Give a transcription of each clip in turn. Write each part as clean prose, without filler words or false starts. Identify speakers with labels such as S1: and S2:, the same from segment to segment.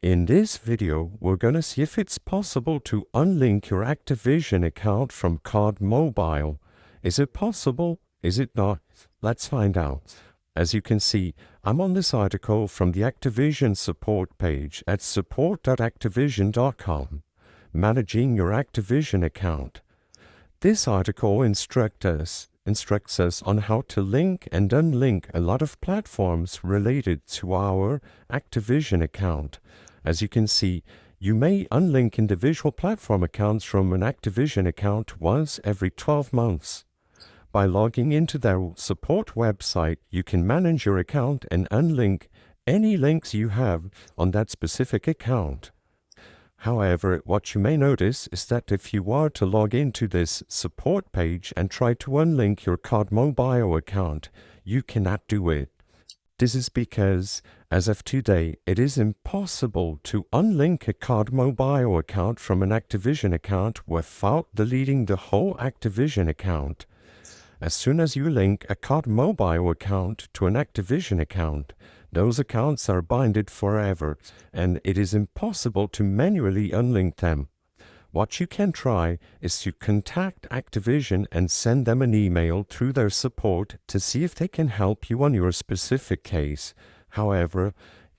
S1: In this video, we're gonna see if it's possible to unlink your Activision account from COD Mobile. Is it possible? Is it not? Let's find out. As you can see, I'm on this article from the Activision support page at support.activision.com, managing your Activision account. This article instructs us on how to link and unlink a lot of platforms related to our Activision account. As you can see, you may unlink individual platform accounts from an Activision account once every 12 months. By logging into their support website, you can manage your account and unlink any links you have on that specific account. However, what you may notice is that if you are to log into this support page and try to unlink your COD Mobile account, you cannot do it. This is because, as of today, it is impossible to unlink a COD Mobile account from an Activision account without deleting the whole Activision account. As soon as you link a COD Mobile account to an Activision account, those accounts are binded forever, and it is impossible to manually unlink them. What you can try is to contact Activision and send them an email through their support to see if they can help you on your specific case. However,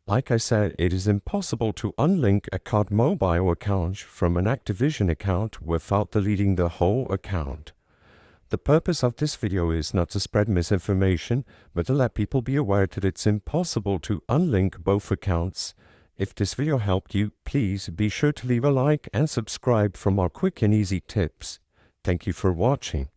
S1: like I said, it is impossible to unlink a COD Mobile account from an Activision account without deleting the whole account. The purpose of this video is not to spread misinformation, but to let people be aware that it's impossible to unlink both accounts. If this video helped you, please be sure to leave a like and subscribe for more quick and easy tips. Thank you for watching.